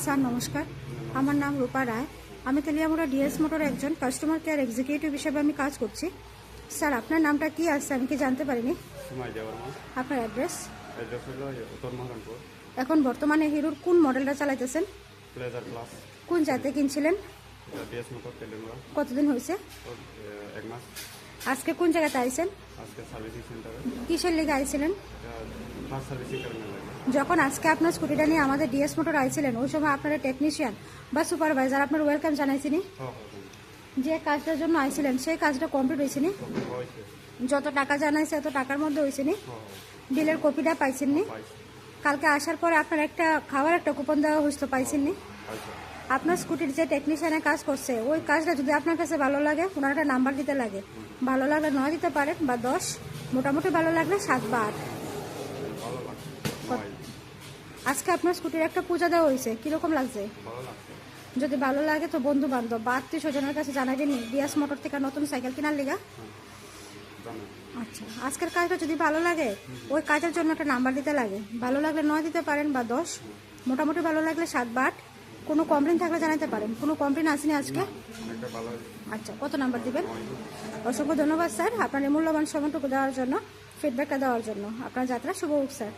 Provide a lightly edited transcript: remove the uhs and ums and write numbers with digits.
Sir নমস্কার, আমার নাম রূপা রায়। আমি তেলিয়ামুড়া ডিএস মোটর একজন কাস্টমার কেয়ার এক্সিকিউটিভ হিসেবে আমি কাজ করছি। স্যার আপনার নামটা কি আছে আমি কি জানতে পারিনি? আপনার অ্যাড্রেস? উত্তর মহারানপুর। এখন বর্তমানে হিরোর কোন মডেলটা চালাইতেছেন? Pleasure plus. কোন জাতে কিনছিলেন? DS motor Teliamura. কতদিন হয়েছে? 1 মাস। আজকে কোন জায়গাতে আইছেন? আজকে সার্ভিসিং সেন্টারে। কিসের লেগে আইছিলেন? ফার্স্ট সার্ভিসিং কারণে লাগে। যখন আজকে আপনার স্কুটিটা নিয়ে আমাদের ডিএস মোটর আইছিলেন ওই সময় আপনার টেকনিশিয়ান বা সুপারভাইজার আপনার ওয়েলকাম জানাইছিনি? যে কাজটার জন্য আইছিলেন সেই কাজটা কমপ্লিট হয়েছিনি? যত টাকা জানাইছে এত টাকার মধ্যে হয়েছিনি? বিলের কপিটা পাইছেননি? কালকে আসার পরে আপনার একটা খাওয়ার একটা কুপন দেওয়া হয়েছিল, পাইছেননি? আপনার স্কুটির যে টেকনিশিয়ানের কাজ করছে ওই কাজটা যদি আপনার কাছে ভালো লাগে ওনার একটা নাম্বার দিতে লাগে। ভালো লাগলে 9 দিতে পারেন বা 10, মোটামুটি ভালো লাগলে 7 বা 8। আজকে আপনার স্কুটির একটা পূজা দেওয়া হয়েছে, কিরকম লাগছে? যদি ভালো লাগে তো বন্ধু বান্ধব বা আত্মীয় স্বজনের কাছে জানাবেন ডিএস মোটর থেকে নতুন সাইকেল কেনার লিগা। আচ্ছা, আজকের কাজটা যদি ভালো লাগে ওই কাজের জন্য একটা নাম্বার দিতে লাগে। ভালো লাগলে 9 দিতে পারেন বা 10, মোটামুটি ভালো লাগলে 7 বা 8। কোনো কমপ্লেন থাকলে জানাতে পারেন। কোনো কমপ্লেন আসেনি আজকে? আচ্ছা, কত নাম্বার দিবেন? অসংখ্য ধন্যবাদ স্যার আপনার এই মূল্যবান সময়টুকু দেওয়ার জন্য, ফিডব্যাকটা দেওয়ার জন্য। আপনার যাত্রা শুভ হোক স্যার।